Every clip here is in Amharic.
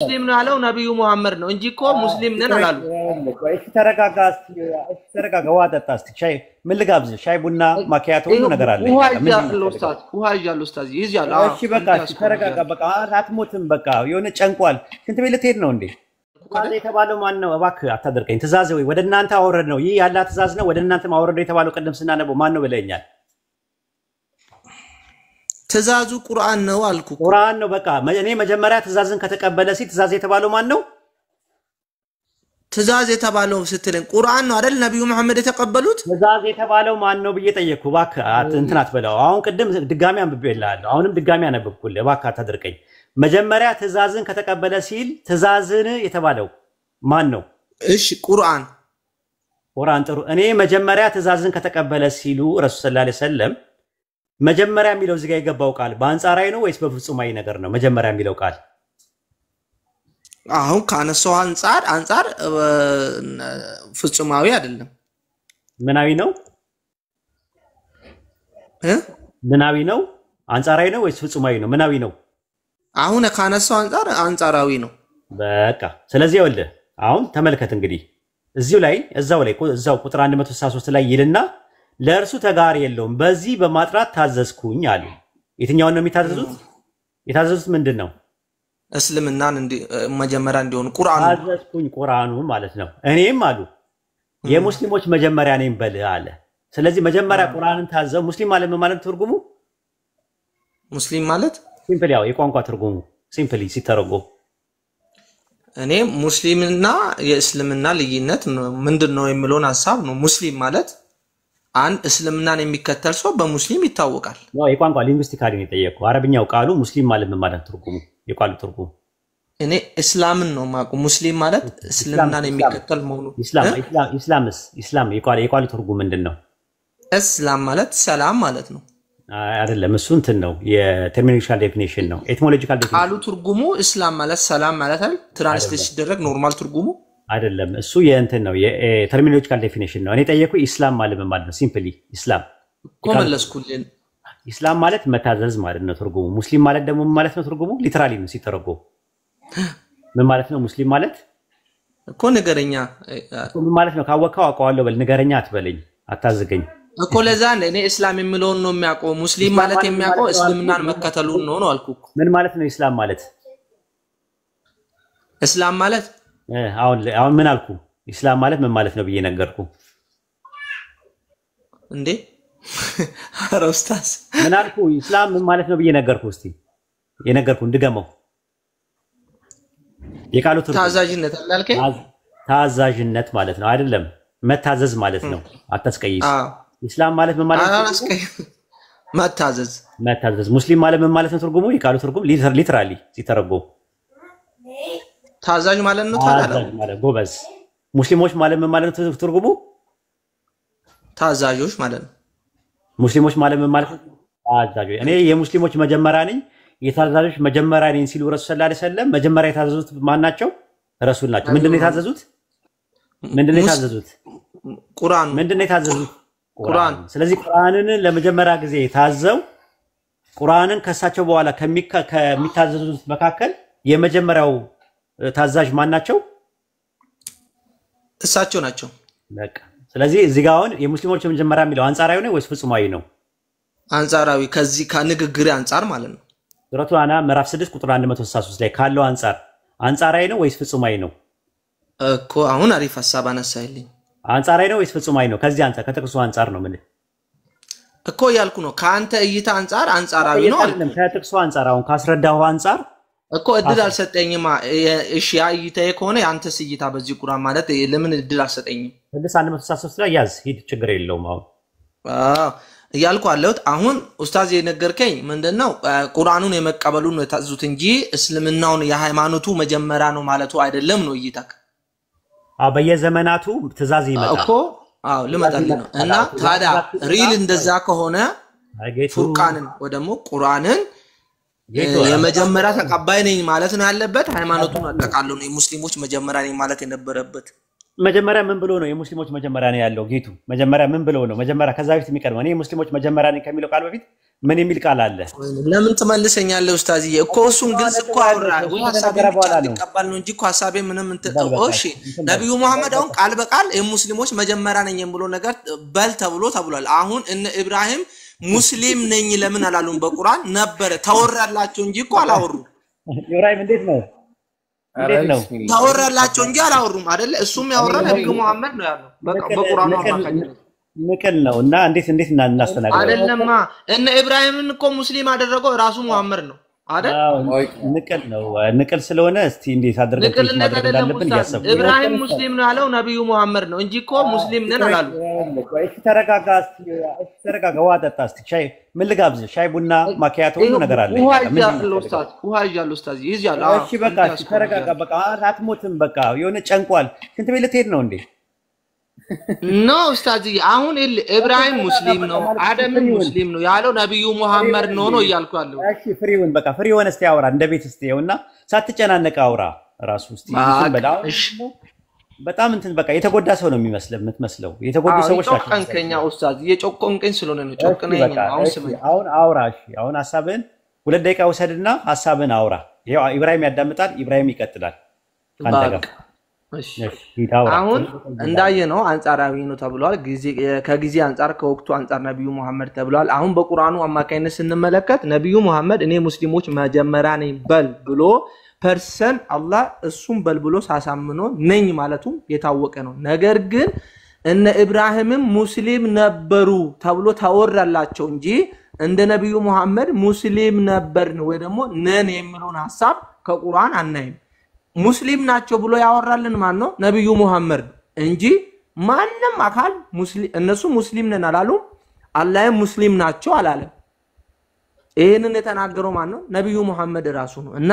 ሙስሊም ነው ያለው ነብዩ መሐመድ ነው እንጂ እኮ ሙስሊም ነን አላሉ። እሺ ተረጋጋ ውሃ ጠጣ እስቲ ሻይ ምን ልጋብዝ ሻይ ቡና ማኪያቶ ሁሉ ነገር አለ ውሃ ይዣለሁ ኡስታዝ ይዣለሁ እሺ በቃ ተረጋጋ በቃ አትሞትም በቃ የሆነ ጨንቋል ሽንት ቤት ልትሄድ ነው እንዴ ካለ የተባለው ማን ነው እባክህ አታደርቀኝ ትእዛዝ ወይ ወደ እናንተ አወረድ ነው ይህ ያላ ትእዛዝ ነው ወደ እናንተ ማወረድ የተባለው ቀደም ስናነበው ማን ነው ብለኛል ትእዛዙ ቁርአን ነው አልኩ ቁርአን ነው በቃ እኔ መጀመሪያ ትእዛዝን ከተቀበለ ሲል ትእዛዝ የተባለው ማን ነው ትእዛዝ የተባለው ስትልን ቁርአን ነው አይደል ነብዩ መሐመድ የተቀበሉት ትእዛዝ የተባለው ማን ነው ብዬ ጠየቅኩ እባክህ እንትን አትበለው አሁን ቅድም ድጋሚ አንብቤልሃለሁ አሁንም ድጋሚ አነበብኩልህ እባክህ አታደርቀኝ መጀመሪያ ትእዛዝን ከተቀበለ ሲል ትእዛዝን የተባለው ማን ነው እሺ ቁርአን ጥሩ እኔ መጀመሪያ ትእዛዝን ከተቀበለ ሲሉ ረሱል ሰለላሁ ዐለይሂ ወሰለም መጀመሪያ የሚለው እዚህ ጋር የገባው ቃል በአንጻራዊ ነው ወይስ በፍጹማዊ ነገር ነው መጀመሪያ የሚለው ቃል አሁን ካነሳው አንጻር ፍጹማዊ አይደለም ምናዊ ነው ምናዊ ነው አንጻራዊ ነው ወይስ ፍጹማዊ ነው ምናዊ ነው አሁን ካነሳው አንጻራዊ ነው በቃ ስለዚህ ይወልደ አሁን ተመልከት እንግዲህ እዛው ቁጥር 163 ላይ ይልና ለእርሱ ተጋሪ የለውም በዚህ በማጥራት ታዘዝኩኝ አሉ የትኛውን ነው የሚታዘዙት የታዘዙት ምንድነው እስልምናን መጀመሪያ እንዲሆን ቁርአኑ ታዘዝኩኝ ቁርአኑ ማለት ነው እኔም አሉ የሙስሊሞች መጀመሪያ ነኝ በል አለ ስለዚህ መጀመሪያ ቁርአንን ታዘው ሙስሊም ማለት ትርጉሙ ሙስሊም ማለት ሲምፕሊ ያው የቋንቋ ትርጉሙ ሲምፕሊ ሲተረጎም እኔ ሙስሊምና የእስልምና ልዩነት ምንድነው የሚለውን ሐሳብ ነው ሙስሊም ማለት አንድ እስልምናን የሚከተል ሰው በሙስሊም ይታወቃል ነው የቋንቋ ሊንግዊስቲካሊ ነው የጠየቀው አረብኛው ቃሉ ሙስሊም ማለት ምን ማለት ትርጉሙ የቃሉ ትርጉሙ እኔ እስላምን ነው ማቁ ሙስሊም ማለት እስልምናን የሚከተል መሆኑ ኢስላም የቃሉ ትርጉም ምንድነው እስላም ማለት ሰላም ማለት ነው አይደለም እሱ እንትን ነው የተርሚኖሎጂካል ዴፊኒሽን ነው ኤቲሞሎጂካል ዴፊኒሽን ቃሉ ትርጉሙ እስላም ማለት ሰላም ማለት አይደል ትራንስሌት ሲደረግ ኖርማል ትርጉሙ አይደለም እሱ የእንትን ነው የተርሚኖሎጂካል ዴፊኒሽን ነው እኔ ጠየቁ ኢስላም ማለት ምን ማለት ነው ሲምፕሊ ኢስላም ኮመለስኩልን ኢስላም ማለት መታዘዝ ማለት ነው ትርጉሙ ሙስሊም ማለት ደግሞ ምን ማለት ነው ትርጉሙ ሊተራሊ ነው ሲተረጎም ምን ማለት ነው ሙስሊም ማለት እኮ ነገረኛ ምን ማለት ነው ካወቀው አውቀዋለሁ በል ነገረኛ አትበለኝ አታዝገኝ እኮ ለዛ እኔ እስላም የሚለውን ነው የሚያውቀው ሙስሊም ማለት የሚያውቀው እስልምናን መከተሉን ነው አልኩክ ምን ማለት ነው ኢስላም ማለት እስላም ማለት አሁን ምን አልኩ ኢስላም ማለት ምን ማለት ነው ብዬ ነገርኩ እንዴ ኧረ ኡስታዝ ምን አልኩ ኢስላም ምን ማለት ነው ብዬ ነገርኩ እስቲ የነገርኩ እንድገመው የቃሉ ታዛዥነት አላልከኝ ታዛዥነት ማለት ነው አይደለም መታዘዝ ማለት ነው አታስቀይስ ኢስላም ማለት ምን ማለት ነው መታዘዝ ሙስሊም ማለት ምን ማለት ነው ትርጉሙ የቃሉ ትርጉም ሊተራሊ ሲተረጎም ታዛዥ ማለት ነው ታላላው ማለት ጎበዝ ሙስሊሞች ማለት ምን ማለት ነው ትርጉሙ ታዛዦች ማለት ነው ሙስሊሞች ማለት ምን ማለት ነው ታዛዦች እኔ የሙስሊሞች መጀመሪያ ነኝ የታዛዦች መጀመሪያ ነኝ ሲሉ ረሱል ሰለላሁ ዐለይሂ ወሰለም መጀመሪያ የታዘዙት ማን ናቸው ረሱል ናቸው ምንድነው የታዘዙት ቁርአን ምንድነው የታዘዙት ቁርአን ስለዚህ ቁርአንን ለመጀመሪያ ጊዜ ታዘው ቁርአንን ከሳቸው በኋላ ከሚታዘዙት መካከል የመጀመሪያው ታዛዥ ማን ናቸው እሳቸው ናቸው በቃ ስለዚህ እዚህ ጋር አሁን የሙስሊሞች መጀመሪያ የሚለው አንጻራዊ ነው ወይስ ፍጹማዊ ነው አንጻራዊ ከዚህ ከንግግር አንጻር ማለት ነው ሱረቱ አና ምዕራፍ 6 ቁጥር 163 ላይ ካለው አንጻራዊ ነው ወይስ ፍጹማዊ ነው እኮ አሁን አሪፍ ሐሳብ አነሳይልኝ አንጻራዊ ነው ወይስ ፍጹማዊ ነው ከዚህ አንጻር ከተክሱ አንጻር ነው ምን እኮ ያልኩ ነው ካንተ እይታ አንጻራዊ ነው አይደለም ከተክሱ አንጻር አሁን ካስረዳው አንጻር እኮ እድል አልሰጠኝማ እሺ ያ እይታዬ ከሆነ ያንተስ እይታ በዚህ ቁርአን ማለት ለምን እድል አልሰጠኝም 163 ላይ ያዝ ሂድ ችግር የለውም አሁን ያልኩ አለውት አሁን ኡስታዝ የነገርከኝ ምንድነው ቁርአኑን የመቀበሉን ነው የታዘዙት እንጂ እስልምናውን የሃይማኖቱ መጀመሪያ ነው ማለቱ አይደለም ነው እይታክ በየዘመናቱ ትእዛዝ ይመጣል እኮ ልመጣልኝ ነው እና ታዲያ ሪል እንደዛ ከሆነ ፉርቃንን ወደሞ ቁርአንን የመጀመሪያ ተቀባይ ነኝ ማለት ነው ያለበት ሃይማኖቱን አጠቃለው ነው የሙስሊሞች መጀመሪያ ነኝ ማለት የነበረበት መጀመሪያ ምን ብሎ ነው የሙስሊሞች መጀመሪያ ነው ያለው ጌቱ መጀመሪያ ምን ብሎ ነው መጀመሪያ ከዛ በፊት የሚቀርበው እኔ የሙስሊሞች መጀመሪያ ነኝ ከሚለው ቃል በፊት ምን የሚል ቃል አለ? ለምን ትመልሰኛለህ ኡስታዝዬ? እኮ እሱን ግልጽ እኮ አወራ ወይ ሐሳቤን ብቻ ተቀበል ነው እንጂ እኮ ሐሳቤ ምንም እሺ ነብዩ መሐመድ አሁን ቃል በቃል የሙስሊሞች መጀመሪያ ነኝ ብሎ ነገር በል ተብሏል። አሁን እነ ኢብራሂም ሙስሊም ነኝ ለምን አላሉም? በቁርአን ነበር ተወራላቸው እንጂ እኮ አላወሩ። ኢብራሂም እንዴት ነው ተወራላቸው እንጂ አላወሩም አይደለ? እሱም ያወራ ነብዩ መሐመድ ነው ያለው በቁርአኑ አማካኝነት ንቅል ነውና እንዴት እናስተናግደው አይደለማ። እነ ኢብራሂምን እኮ ሙስሊም አደረገው ራሱ መሐመድ ነው አይደል? ንቅል ስለሆነ እስቲ እንዴት አድርገን እንዳለብን ያሰብኩ። ኢብራሂም ሙስሊም ነው ያለው ነብዩ መሐመድ ነው እንጂ እኮ ሙስሊም ነን አላሉ። እሺ ተረጋጋ፣ ዋጠጣ እስቲ ሻይ ምን ልጋብዝ? ሻይ ቡና ማኪያቶ ሁሉ ነገር አለ። ውሃ ይዣለሁ ኡስታዝ ይዣለሁ። እሺ በቃ ተረጋጋ፣ በቃ አትሞትም። በቃ የሆነ ጨንቋል። ሽንት ቤት ልትሄድ ነው እንዴ? ኖ ኡስታዝ አሁን ኢብራሂም ሙስሊም ነው አደም ሙስሊም ነው ያለው ነብዩ መሐመድ ነው እያልኩ ያለው። እሺ ፍሪውን በቃ ፍሪውን እስቲ አውራ እንደ ቤት እስቲ ይኸውና ሳትጨናነቅ አውራ ራሱ እስቲ በጣም እንትን በቃ የተጎዳ ሰው ነው የምትመስለው። የተጎዱ ሰዎች ናቸው። ጨቆንከኛ ኡስታዝ የጨቆንከኝ ስለሆነ ነው ጨቆንከኝ ነው። አሁን አውራ። እሺ አሁን ሐሳብህን 2 ደቂቃ ወሰድና ሐሳብህን አውራ። ይሄው ኢብራሂም ያዳምጣል። ኢብራሂም ይቀጥላል ካንተ ጋር። እሺ አሁን እንዳየነው አንጻራዊ ነው ተብሏል። ከጊዜ አንጻር ከወቅቱ አንጻር ነብዩ መሐመድ ተብሏል። አሁን በቁርአኑ አማካይነት ስንመለከት ነብዩ መሐመድ እኔ ሙስሊሞች መጀመሪያ ነኝ በል ብሎ ፐርሰን አላህ እሱም በልብሎ ሳሳምኖ ነኝ ማለቱ የታወቀ ነው። ነገር ግን እነ ኢብራሂምም ሙስሊም ነበሩ ተብሎ ተወራላቸው እንጂ እንደ ነብዩ መሐመድ ሙስሊም ነበርን ወይ ደግሞ ነን የሚሉን ሐሳብ ከቁርአን አናይም። ሙስሊም ናቸው ብሎ ያወራልን ማን ነው? ነብዩ መሐመድ እንጂ ማንንም አካል ሙስሊም እነሱ ሙስሊም ነን አላሉ። አላህም ሙስሊም ናቸው አላለም። ይሄንን የተናገረው ማን ነው? ነብዩ መሐመድ ራሱ ነው። እና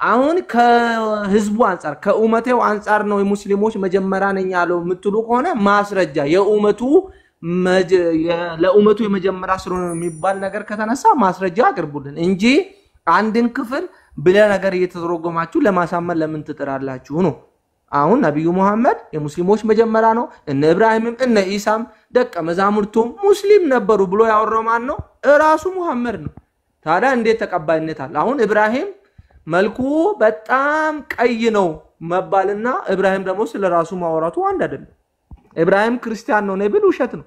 አሁን ከህዝቡ አንፃር ከኡመቴው አንፃር ነው የሙስሊሞች መጀመሪያ ነኝ ያለው ምትሉ ከሆነ ማስረጃ ለኡመቱ የመጀመሪያ ስለሆነ የሚባል ነገር ከተነሳ ማስረጃ አቅርቡልን እንጂ አንድን ክፍል ብለ ነገር እየተተረጎማችሁ ለማሳመን ለምን ትጥራላችሁ ነው። አሁን ነብዩ መሐመድ የሙስሊሞች መጀመሪያ ነው። እነ ኢብራሂምም እነ ኢሳም ደቀ መዛሙርቱም ሙስሊም ነበሩ ብሎ ያወራው ማን ነው? ራሱ መሐመድ ነው። ታዲያ እንዴት ተቀባይነት አለ? አሁን ኢብራሂም መልኩ በጣም ቀይ ነው መባልና ኢብራሂም ደግሞ ስለራሱ ማወራቱ አንድ አይደለም። ኢብራሂም ክርስቲያን ነው ቢል ውሸት ነው።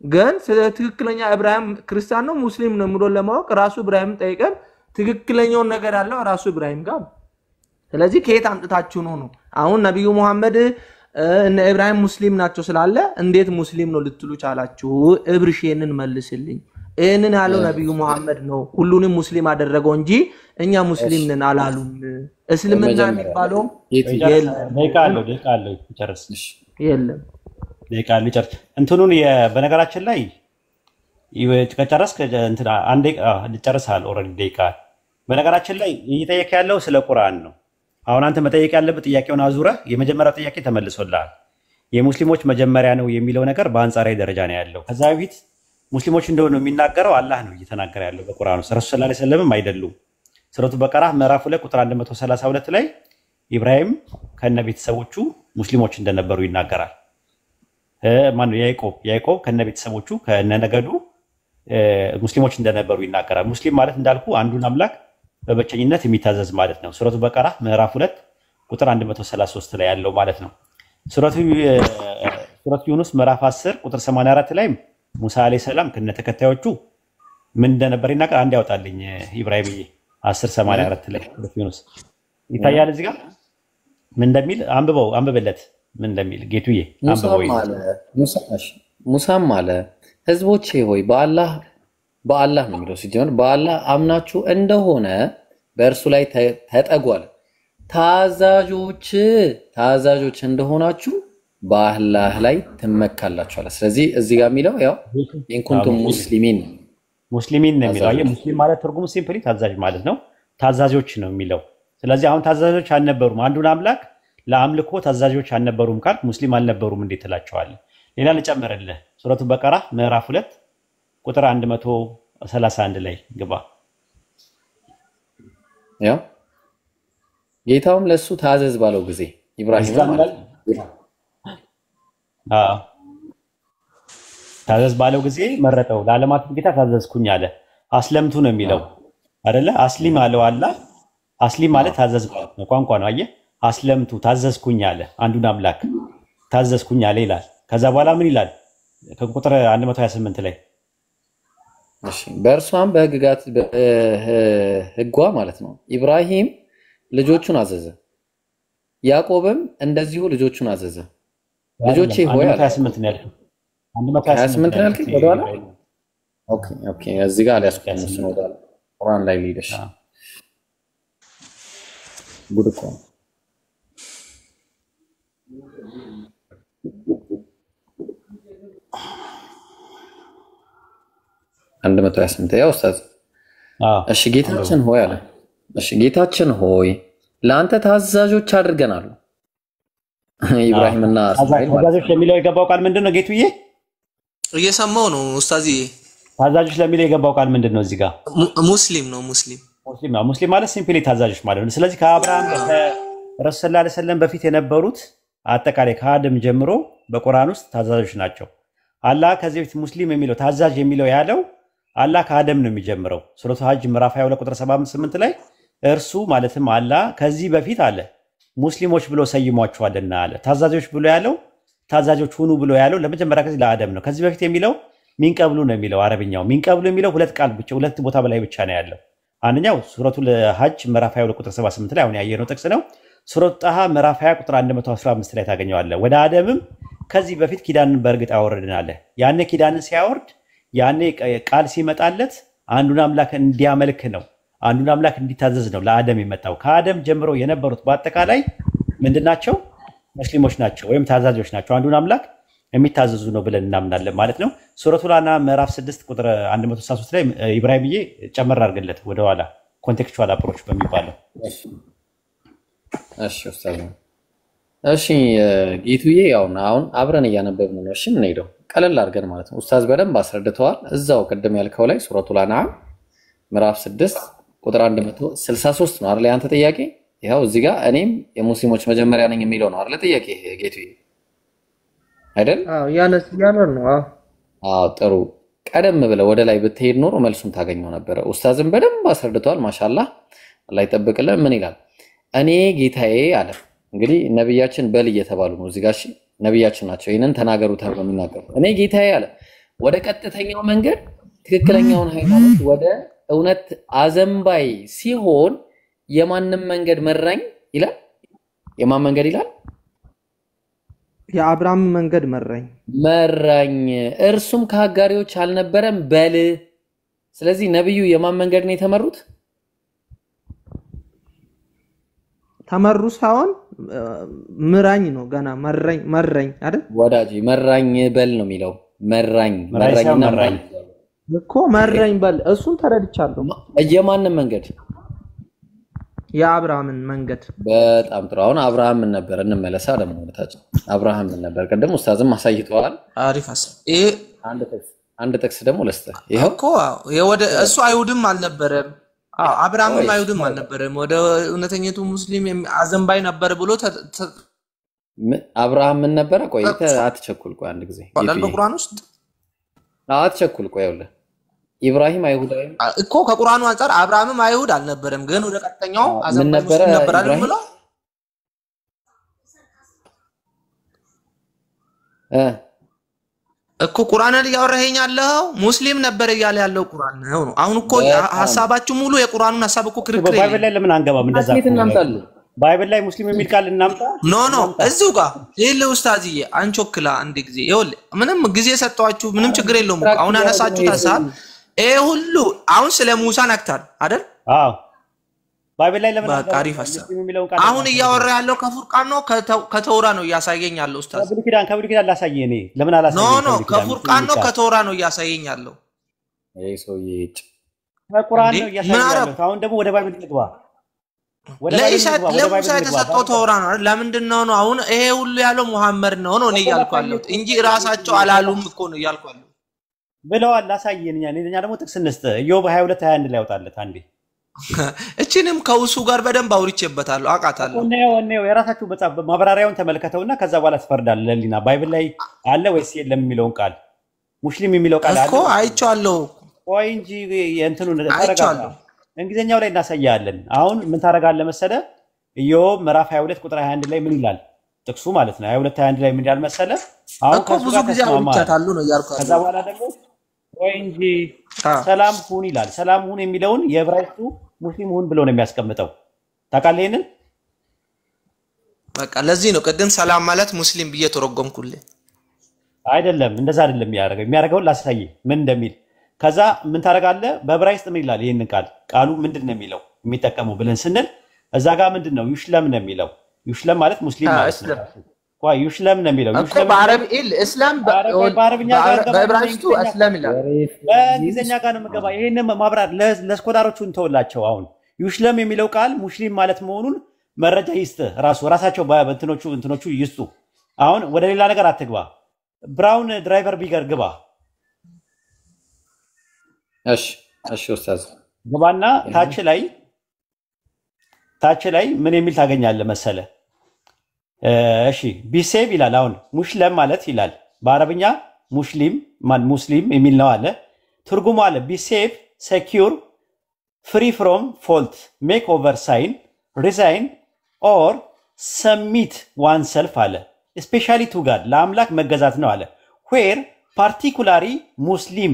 ግን ትክክለኛ ኢብራሂም ክርስቲያን ነው ሙስሊም ነው ምሮ ለማወቅ ራሱ ኢብራሂም ጠይቀን ትክክለኛው ነገር ያለው ራሱ ኢብራሂም ጋር። ስለዚህ ከየት አምጥታችሁ ነው? አሁን ነብዩ መሐመድ እነ ኢብራሂም ሙስሊም ናቸው ስላለ እንዴት ሙስሊም ነው ልትሉ ቻላችሁ? እብርሽንን መልስልኝ። እነን ያለው ነብዩ መሐመድ ነው ሁሉንም ሙስሊም አደረገው እንጂ እኛ ሙስሊም ነን አላሉም። እስልምና የሚባለው ደቂቃለው ይጨርስልሽ የለም ደቂቃለው ይጨርስ እንትኑን በነገራችን ላይ ከጨረስክ እንትና አንዴ ልጨርሳል ኦሬዲ ደቂቃ። በነገራችን ላይ እየጠየቀ ያለው ስለ ቁርአን ነው። አሁን አንተ መጠየቅ ያለበት ጥያቄውን አዙረህ የመጀመሪያው ጥያቄ ተመልሶልሃል። የሙስሊሞች መጀመሪያ ነው የሚለው ነገር በአንጻራዊ ደረጃ ነው ያለው። ከዛ በፊት ሙስሊሞች እንደሆነ የሚናገረው አላህ ነው እየተናገረ ያለው በቁርአኑ። ረሱል ሰለላሁ ዐለይሂ ወሰለም አይደሉም። ሱረቱ በቀራ ምዕራፍ 2 ቁጥር 132 ላይ ኢብራሂም ከነ ቤተሰቦቹ ሙስሊሞች እንደነበሩ ይናገራል። ማን ያዕቆብ ከነ ቤተሰቦቹ ከነ ነገዱ ሙስሊሞች እንደነበሩ ይናገራል። ሙስሊም ማለት እንዳልኩ አንዱን አምላክ በብቸኝነት የሚታዘዝ ማለት ነው። ሱረቱ በቀራ ምዕራፍ 2 ቁጥር 133 ላይ ያለው ማለት ነው። ሱረቱ ዩኑስ ምዕራፍ 10 ቁጥር 84 ላይ ሙሳ አለይሂ ሰላም ከነ ተከታዮቹ ምን እንደነበር ይናገራል። አንድ ያውጣልኝ ኢብራሂም 10:84 ላይ ሱረቱ ዩኑስ ይታያል። እዚህ ጋር ምን እንደሚል አንብበለት ምን እንደሚል ጌቱዬ አንብበው። ሙሳም አለ ህዝቦቼ ሆይ በአላህ ነው የሚለው ሲጀምር በአላህ አምናችሁ እንደሆነ በእርሱ ላይ ተጠጓል። ታዛዦች እንደሆናችሁ በአላህ ላይ ትመካላችኋል። ስለዚህ እዚህ ጋር የሚለው ያው ኢንኩንቱም ሙስሊሚን ነው የሚለው። ሙስሊም ማለት ትርጉሙ ሲምፕሊ ታዛዥ ማለት ነው። ታዛዦች ነው የሚለው። ስለዚህ አሁን ታዛዦች አልነበሩም፣ አንዱን አምላክ ለአምልኮ ታዛዦች አልነበሩም ካልክ ሙስሊም አልነበሩም እንዴት ትላቸዋለህ? ሌላ ልጨምርልህ። ሱረቱ በቀራ ምዕራፍ 2 ቁጥር 131 ላይ ግባ። ያው ጌታውም ለሱ ታዘዝ ባለው ጊዜ ኢብራሂም ማለት ታዘዝ ባለው ጊዜ መረጠው ለዓለማት ጌታ ታዘዝኩኝ አለ አስለምቱ ነው የሚለው አይደለ አስሊም አለው አላህ አስሊም ማለት ታዘዝ ማለት ነው ቋንቋ ነው አየህ አስለምቱ ታዘዝኩኝ አለ አንዱን አምላክ ታዘዝኩኝ አለ ይላል ከዛ በኋላ ምን ይላል ከቁጥር 128 ላይ እሺ በእርሷም በህግጋት ህጓ ማለት ነው ኢብራሂም ልጆቹን አዘዘ ያዕቆብም እንደዚሁ ልጆቹን አዘዘ ልጆቼ ሆይ 128 ነው ያልከው 128 ነው ያልከው ወደኋላ ኦኬ እዚህ ጋር አልያዝኩም እሱ ነው ወደኋላ ቁርአን ላይ ሊደሽ ጉድ እኮ 128 ያው ኡስታዝ እሺ ጌታችን ሆይ አለ እሺ ጌታችን ሆይ ለአንተ ታዛዦች አድርገናል ኢብራሂምና እስማኤል ታዛዦች ለሚለው የገባው ቃል ምንድነው ጌቱዬ እየሰማው ነው ኡስታዚ ታዛዦች ለሚለው የገባው ቃል ምንድነው እዚህ ጋር ሙስሊም ነው ሙስሊም ማለት ሲምፕሊ ታዛዦች ማለት ነው ስለዚህ ከአብርሃም ከረሱል ሰለላሁ ዐለይሂ ወሰለም በፊት የነበሩት አጠቃላይ ከአደም ጀምሮ በቁርአን ውስጥ ታዛዦች ናቸው አላህ ከዚህ በፊት ሙስሊም የሚለው ታዛዥ የሚለው ያለው አላህ ከአደም ነው የሚጀምረው ሱረቱ ሐጅ ምዕራፍ 22 ቁጥር 78 ላይ እርሱ ማለትም አላህ ከዚህ በፊት አለ ሙስሊሞች ብሎ ሰይሟቸዋልና አለ ታዛዦች ብሎ ያለው ታዛዦች ሁኑ ብሎ ያለው ለመጀመሪያ ጊዜ ለአደም ነው ከዚህ በፊት የሚለው ሚንቀብሉ ነው የሚለው አረብኛው ሚንቀብሉ የሚለው ሁለት ቃል ብቻ ሁለት ቦታ በላይ ብቻ ነው ያለው አንደኛው ሱረቱ ሐጅ ምዕራፍ 22 ቁጥር 78 ላይ አሁን ያየነው ጥቅስ ነው ሱረቱ ጣሃ ምዕራፍ 20 ቁጥር 115 ላይ ታገኘዋለህ ወደ አደምም ከዚህ በፊት ኪዳንን በእርግጥ አወረድናል ያኔ ኪዳንን ሲያወርድ ያኔ ቃል ሲመጣለት አንዱን አምላክ እንዲያመልክ ነው አንዱን አምላክ እንዲታዘዝ ነው ለአደም የመጣው ከአደም ጀምሮ የነበሩት በአጠቃላይ ምንድናቸው ሙስሊሞች ናቸው ወይም ታዛዦች ናቸው አንዱን አምላክ የሚታዘዙ ነው ብለን እናምናለን ማለት ነው ሱረቱ ላና ምዕራፍ 6 ቁጥር 163 ላይ ኢብራሂምዬ ጨመር አድርገለት ወደ ኋላ ኮንቴክስቹዋል አፕሮች በሚባለው እሺ ኡስታዝ እሺ ጌቱዬ ያው አሁን አብረን እያነበብን ነው እሺ ምን ሄደው ቀለል አድርገን ማለት ነው ኡስታዝ በደንብ አስረድተዋል እዛው ቀደም ያልከው ላይ ሱረቱ ላና ምዕራፍ 6 ቁጥር 163 ነው አይደል ያንተ ጥያቄ ይሄው እዚህ ጋር እኔም የሙስሊሞች መጀመሪያ ነኝ የሚለው ነው አይደል ጥያቄ ጌቱዬ አይደል ያለው ነው አዎ ጥሩ ቀደም ብለ ወደ ላይ ብትሄድ ኖሮ መልሱን ታገኘው ነበር ኡስታዝም በደንብ አስረድተዋል ማሻአላህ አላህ ይጠብቅልን ምን ይላል እኔ ጌታዬ አለ እንግዲህ ነብያችን በል እየተባሉ ነው እዚህ ጋር እሺ ነብያችን ናቸው ይሄንን ተናገሩ ተብሎ የሚናገሩ እኔ ጌታዬ አለ ወደ ቀጥተኛው መንገድ ትክክለኛውን ሃይማኖት ወደ እውነት አዘንባይ ሲሆን የማንም መንገድ መራኝ ይላል የማን መንገድ ይላል የአብርሃም መንገድ መራኝ እርሱም ከአጋሪዎች አልነበረም በል ስለዚህ ነብዩ የማን መንገድ ነው የተመሩት ተመሩ ሳይሆን ምራኝ ነው ገና መራኝ አይደል ወዳጂ መራኝ በል ነው የሚለው መራኝና መራኝ እኮ መራኝ በል እሱን ተረድቻለሁ የማንም መንገድ የአብርሃምን መንገድ በጣም ጥሩ አሁን አብርሃም ምን ነበር እንመለሳ ደግሞ ወታጭ አብርሃም ምን ነበር ቀደም ኡስታዝም አሳይተዋል አሪፍ ሐሳብ አንድ ጥቅስ ደግሞ ለስተ ይሄው እኮ ወደ እሱ አይሁድም አልነበረም አብርሃምም አይሁድም አልነበረም ወደ እውነተኛቱ ሙስሊም አዘንባይ ነበር ብሎ አብርሃም ምን ነበር ቆይ አትቸኩል ቆይ አንድ ጊዜ በቁርአን ውስጥ አትቸኩል ቆይ ወለ ኢብራሂም አይሁዳዊ እኮ ከቁርአኑ አንፃር አብርሃምም አይሁድ አልነበረም ግን ወደ ቀጥተኛው አዘንባይ ሙስሊም ነበር አይደል ብሎ እኮ ቁርአን ላይ ያወራኸኝ ያለው ሙስሊም ነበር እያለ ያለው ቁርአን ነው አሁን እኮ ሐሳባችሁ ሙሉ የቁርአኑን ሐሳብ እኮ ክርክር ባይብል ላይ ለምን አንገባም እንደዛ ባይብል ላይ ሙስሊም የሚል ቃል እናምጣ ኖ እዚሁ ጋር ይሄ ኡስታዝዬ አንቾክላ አንድ ጊዜ ይወል ምንም ጊዜ ሰጣችሁ ምንም ችግር የለውም አሁን አነሳችሁ ታሳብ ይሄ ሁሉ አሁን ስለ ሙሳ ነክታል አይደል አዎ ባይብል ላይ ለምን አሪፍ ሐሳብ አሁን እያወራ ያለው ከፉርቃን ነው ከተውራ ነው እያሳየኝ ያለው ኡስታዝ ከብሉይ ኪዳን ላሳየኝ እኔ ለምን አላሳየኝ ኖ ከፉርቃን ነው ከተውራ ነው እያሳየኝ ያለው ይሄ ሰውዬ ከቁርአን ነው እያሳየኝ ያለው አሁን ደግሞ ወደ ባይብል ልግባ ለሙሳ የተሰጠው ተውራ ነው ለምንድን ነው አሁን ይሄ ሁሉ ያለው መሐመድ ነው እኔ እያልኩ ያለሁት እንጂ ራሳቸው አላሉም እኮ ነው እያልኩ ያለሁት ብለዋል ላሳየኝ እኛ ደግሞ ጥቅስ እንስጥ ኢዮብ 22 21 ላይ ያወጣለት አንዴ እቺንም ከውሱ ጋር በደንብ አውርቼበታለሁ አቃታለሁ ነው የራሳችሁ ማብራሪያውን ተመልከተውና ከዛ በኋላ ትፈርዳለህ ለሊና ባይብል ላይ አለ ወይስ የለም የሚለውን ቃል ሙስሊም የሚለው ቃል አለ እኮ አይቻለሁ ወይ እንጂ እንትኑን ተረጋጋ እንግሊዘኛው ላይ እናሳያለን አሁን ምን ታረጋለህ መሰለ ኢዮብ ምዕራፍ 22 ቁጥር 21 ላይ ምን ይላል ጥቅሱ ማለት ነው 22 21 ላይ ምን ይላል መሰለ አሁን ብዙ ጊዜ አውርቻታሉ ነው ያልኩት ከዛ በኋላ ደግሞ ወይ እንጂ ሰላም ሁን ይላል ሰላም ሁን የሚለውን የዕብራይስጡ ሙስሊም ሁን ብሎ ነው የሚያስቀምጠው ታውቃለህ ይሄንን በቃ ለዚህ ነው ቀደም ሰላም ማለት ሙስሊም ብዬ ተረጎምኩልህ አይደለም እንደዛ አይደለም የሚያደርገው ላሳይ ምን እንደሚል ከዛ ምን ታረጋለህ በዕብራይስጥ ምን ይላል ይሄንን ቃሉ ምንድነው የሚለው የሚጠቀመው ብለን ስንል እዛ ጋር ምንድነው ይሽለም ነው የሚለው ይሽለም ማለት ሙስሊም ማለት ነው ቆይ ይሽለም ነው የሚለው እኮ በአረብ እስላም በአረብኛ ጋር በዕብራይስጡ እስላም ይላል በእንግሊዘኛ ጋር ነው የምገባ ይሄንን ማብራር ለስኮላሮቹ እንተውላቸው አሁን ይሽለም የሚለው ቃል ሙስሊም ማለት መሆኑን መረጃ ይስጥ ራሳቸው በእንትኖቹ ይስጡ አሁን ወደ ሌላ ነገር አትግባ ብራውን ድራይቨር ቢገር ግባ እሺ ኡስታዝ ግባና ታች ላይ ምን የሚል ታገኛለህ መሰለ እሺ ቢሴቭ ይላል አሁን ሙስሊም ማለት ይላል በአረብኛ ሙስሊም የሚል ነው አለ ትርጉሙ አለ ቢሴቭ ሴኩር ፍሪ ፍሮም ፎልት ሜክ ኦቨር ሳይን ሪዛይን ኦር ሰሚት ዋን ሰልፍ አለ ስፔሻሊ ቱ ጋድ ለአምላክ መገዛት ነው አለ ዌር ፓርቲኩላሪ ሙስሊም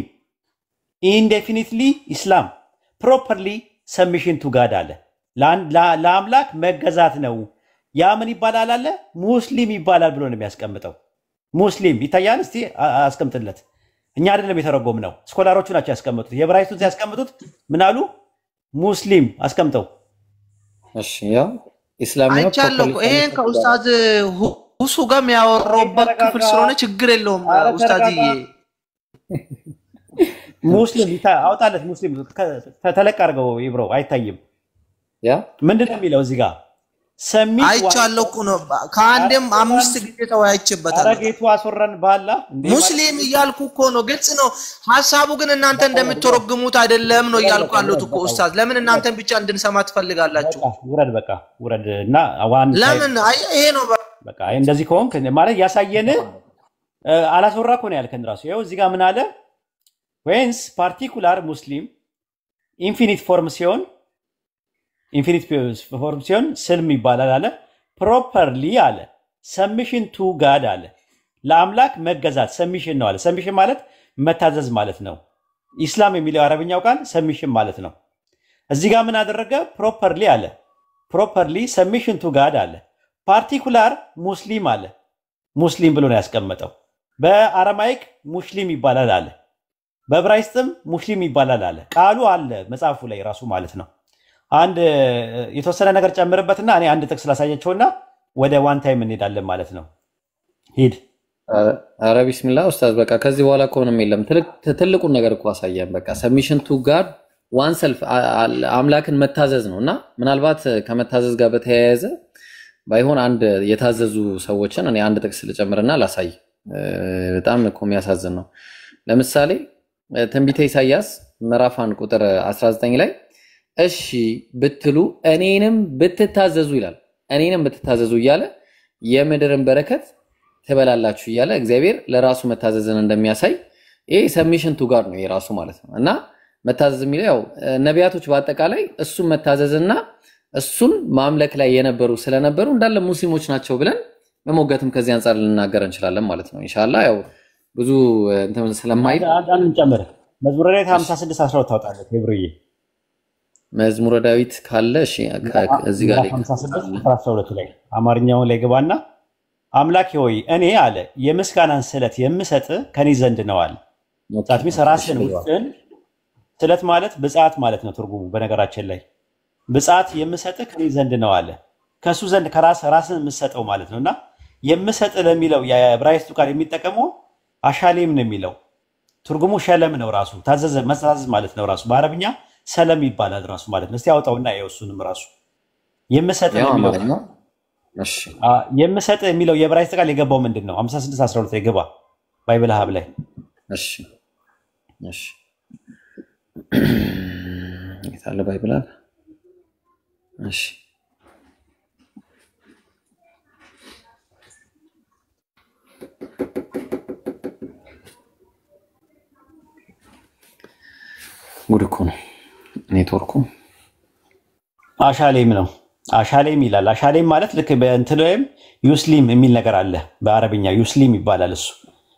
ኢንዴፊኒትሊ ኢስላም ፕሮፐርሊ ሰሚሽን ቱ ጋድ አለ ለአምላክ መገዛት ነው ያ ምን ይባላል አለ ሙስሊም ይባላል ብሎ ነው የሚያስቀምጠው ሙስሊም ይታያል እስቲ አስቀምጥለት እኛ አይደለም የተረጎምነው ስኮላሮቹ ናቸው ያስቀምጡት የዕብራይስጡን ሲያስቀምጡት ምን አሉ ሙስሊም አስቀምጠው እሺ ያው ኢስላም ነው አይቻለሁ ይሄን ከኡስታዝ ሁሱ ጋር የሚያወራበት ክፍል ስለሆነ ችግር የለውም ኡስታዝዬ ሙስሊም አውጣለት ሙስሊም ተለቅ አድርገው ይብሮ አይታይም ያ ምንድነው የሚለው እዚህ ጋር ሰሚ አይቻለሁ እኮ ነው ከአንዴም 5 ጊዜ ተወያይቼበታል አረጋይቱ አስወራን ባላ ሙስሊም እያልኩ እኮ ነው ግልጽ ነው ሐሳቡ ግን እናንተ እንደምትተረጉሙት አይደለም ነው እያልኩ አሉት እኮ ኡስታዝ ለምን እናንተን ብቻ እንድንሰማ ትፈልጋላችሁ ውረድ እና ዋን ለምን ይሄ ነው በቃ እንደዚህ ከሆንክ ማለት ያሳየን አላስወራ እኮ ነው ያልከን ራሱ ይኸው እዚህ ጋር ምን አለ whence particular muslim infinite form ሲሆን ስልም ይባላል አለ ፕሮፐርሊ አለ ሰሚሽን ቱ ጋድ አለ ለአምላክ መገዛት ሰሚሽን ነው አለ ሰሚሽን ማለት መታዘዝ ማለት ነው ኢስላም የሚለው አረብኛው ቃል ሰሚሽን ማለት ነው እዚህ ጋር ምን አደረገ ፕሮፐርሊ አለ ፕሮፐርሊ ሰሚሽን ቱ ጋድ አለ ፓርቲኩላር ሙስሊም አለ ሙስሊም ብሎ ነው ያስቀመጠው በአረማይክ ሙስሊም ይባላል አለ በዕብራይስጥም ሙስሊም ይባላል አለ ቃሉ አለ መጽሐፉ ላይ ራሱ ማለት ነው አንድ የተወሰነ ነገር ጨምርበትና እኔ አንድ ጥቅስ ላሳያቸውና ወደ ዋን ታይም እንሄዳለን ማለት ነው ሂድ አረ ቢስሚላህ ኡስታዝ በቃ ከዚህ በኋላ ኮንም የለም ትልቁን ነገር እኮ አሳየን በቃ ሰብሚሽን ቱ ጋድ ዋን ሰልፍ አምላክን መታዘዝ ነውና ምናልባት ከመታዘዝ ጋር በተያያዘ ባይሆን አንድ የታዘዙ ሰዎችን እኔ አንድ ጥቅስ ልጨምርና ላሳይ በጣም እኮ የሚያሳዝን ነው ለምሳሌ ትንቢተ ኢሳይያስ ምዕራፍ 1 ቁጥር 19 ላይ እሺ ብትሉ እኔንም ብትታዘዙ ይላል እኔንም ብትታዘዙ እያለ የምድርን በረከት ትበላላችሁ እያለ እግዚአብሔር ለራሱ መታዘዝን እንደሚያሳይ ይሄ ሰብሚሽን ቱ ጋድ ነው የራሱ ማለት ነው እና መታዘዝ የሚለው ያው ነቢያቶች በአጠቃላይ እሱን መታዘዝና እሱን ማምለክ ላይ የነበሩ ስለነበሩ እንዳለ ሙስሊሞች ናቸው ብለን መሞገትም ከዚህ አንፃር ልናገር እንችላለን ማለት ነው ኢንሻአላህ ያው ብዙ እንትን ስለማይል አንዳንድ ጨምር መዝሙረ ዳዊት 56 12 ታውጣለህ ሄብሩዬ መዝሙረ ዳዊት ካለ እሺ እዚህ ጋር 56 12 ላይ አማርኛውን ላይ ገባና አምላኬ ሆይ እኔ አለ የምስጋናን ስለት የምሰጥ ከኔ ዘንድ ነው አለ ጻትሚ ራስን ውስጥን ስለት ማለት ብጻት ማለት ነው ትርጉሙ በነገራችን ላይ ብጻት የምሰጥ ከኔ ዘንድ ነው አለ ከሱ ዘንድ ራስን የምሰጠው ማለት ነውና የምሰጥ ለሚለው የዕብራይስጡ ቃል የሚጠቀመው አሻሌም ነው የሚለው ትርጉሙ ሸለም ነው ራሱ ታዘዘ መታዘዝ ማለት ነው ራሱ በአረብኛ ሰለም ይባላል ራሱ ማለት ነው እስቲ ያውጣውና የውሱንም ራሱ የምሰጥ የሚለው እሺ የምሰጥ የሚለው የዕብራይስጥ ቃል የገባው ምንድነው 56 12 ይገባ ባይብል ሀብ ላይ እሺ ይታለ ባይብል ሀብ እሺ ጉድ እኮ ነው ኔትወርኩ። አሻሌም ነው አሻሌም ይላል። አሻሌም ማለት ልክ በእንትን ወይም ዩስሊም የሚል ነገር አለ በአረብኛ ዩስሊም ይባላል። እሱ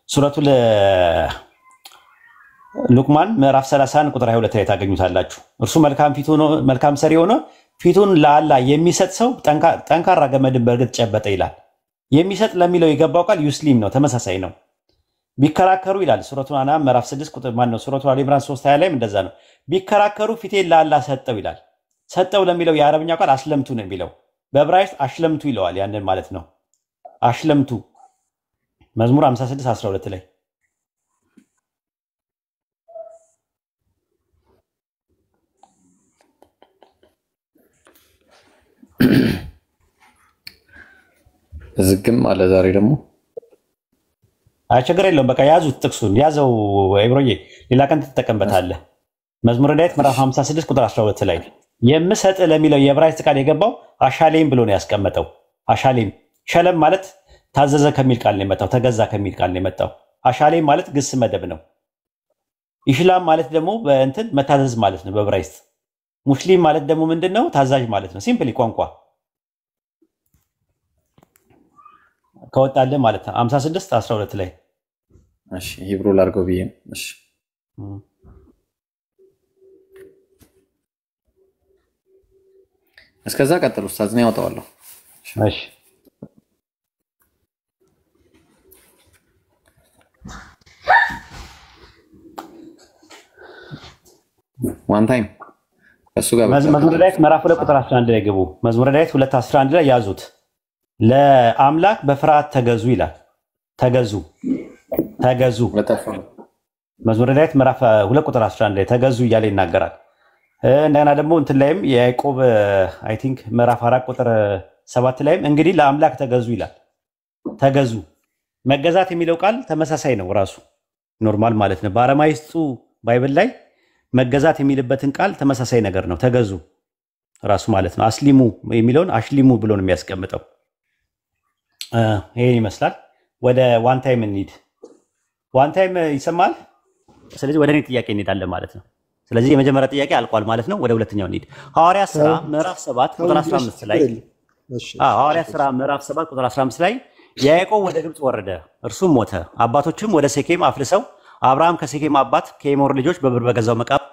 ሱረቱ ሉቅማን ምዕራፍ 31 ቁጥር 22 ላይ ታገኙታላችሁ። እርሱ መልካም ሰሪ ሆኖ ፊቱን ለአላህ የሚሰጥ ሰው ጠንካራ ገመድን በእርግጥ ጨበጠ ይላል። የሚሰጥ ለሚለው የገባው ቃል ዩስሊም ነው፣ ተመሳሳይ ነው። ቢከራከሩ ይላል ሱረቱ አናም ምዕራፍ 6 ቁጥር ነው ሱረቱ አሊ ኢምራን 3:20 ላይም እንደዛ ነው። ቢከራከሩ ፊቴን ለአላህ ሰጠው ይላል። ሰጠው ለሚለው የአረብኛ ቃል አስለምቱ ነው የሚለው። በዕብራይስጥ አሽለምቱ ይለዋል። ያንን ማለት ነው አሽለምቱ መዝሙር 56:12 ላይ ዝግም አለ ዛሬ ደግሞ ችግር የለውም። በቃ ያዙት፣ ጥቅሱን ያዘው ኢብሮዬ፣ ሌላ ቀን ትጠቀምበታለህ። መዝሙረ ዳዊት ምዕራፍ 56 ቁጥር 12 ላይ የምሰጥ ለሚለው የዕብራይስጥ ቃል የገባው አሻሌም ብሎ ነው ያስቀመጠው። አሻሌም ሸለም ማለት ታዘዘ ከሚል ቃል ነው የመጣው፣ ተገዛ ከሚል ቃል ነው የመጣው። አሻሌም ማለት ግስ መደብ ነው። ኢሽላም ማለት ደግሞ በእንትን መታዘዝ ማለት ነው በዕብራይስጥ። ሙስሊም ማለት ደግሞ ምንድነው? ታዛዥ ማለት ነው። ሲምፕሊ ቋንቋ ከወጣለ ማለት ነው 56:12 ላይ። እሺ ሂብሩ ላርገው ብዬ ነው። እሺ እስከዛ ቀጥሉ ኡስታዝ ነው ያወጣዋለሁ። እሺ ዋን ታይም እሱ ጋር መዝሙረ ዳዊት ምዕራፍ 2 ቁጥር 11 ላይ ግቡ። መዝሙረ ዳዊት 2:11 ላይ ያዙት። ለአምላክ በፍርሃት ተገዙ ይላል። ተገዙ መዝሙረ ዳዊት ምዕራፍ 2 ቁጥር 11 ላይ ተገዙ እያለ ይናገራል። እንደገና ደግሞ እንትን ላይም የያዕቆብ አይ ቲንክ ምዕራፍ 4 ቁጥር 7 ላይም እንግዲህ ለአምላክ ተገዙ ይላል። ተገዙ መገዛት የሚለው ቃል ተመሳሳይ ነው ራሱ ኖርማል ማለት ነው። በአረማይስጡ ባይብል ላይ መገዛት የሚልበትን ቃል ተመሳሳይ ነገር ነው። ተገዙ ራሱ ማለት ነው። አስሊሙ የሚለውን አሽሊሙ ብሎ ነው የሚያስቀምጠው። ይሄን ይመስላል። ወደ ዋን ታይም እንሂድ። ዋን ታይም ይሰማል። ስለዚህ ወደ እኔ ጥያቄ እንሄዳለን ማለት ነው። ስለዚህ የመጀመሪያ ጥያቄ አልቋል ማለት ነው። ወደ ሁለተኛው እንሂድ። ሐዋርያት ሥራ ምዕራፍ 7 ቁጥር 15 ላይ ሐዋርያት ሥራ ምዕራፍ 7 ቁጥር 15 ላይ ያዕቆብ ወደ ግብጽ ወረደ፣ እርሱም ሞተ። አባቶችም ወደ ሴኬም አፍልሰው አብርሃም ከሴኬም አባት ከኤሞር ልጆች በብር በገዛው መቃብር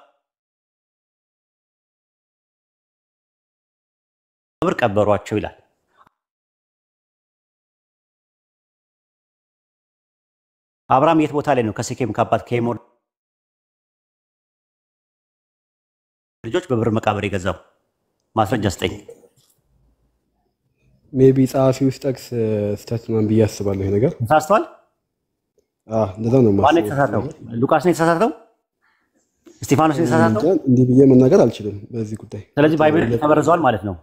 ቀበሯቸው ይላል። አብርሃም የት ቦታ ላይ ነው ከሴኬም ከአባት ከኤሞር ልጆች በብር መቃብር የገዛው? ማስረጃ ስጠኝ። ሜቢ ጸሐፊው ጠቅስ ስህተት ነው ብዬ አስባለሁ። ይሄ ነገር ተሳስቷል። እንደዛ ነው ማለት ነው። ማን የተሳሳተው? ሉቃስ ነው የተሳሳተው? እስጢፋኖስ ነው የተሳሳተው? እንዲህ ብዬ መናገር አልችልም በዚህ ጉዳይ። ስለዚህ ባይብል ተበርዟል ማለት ነው።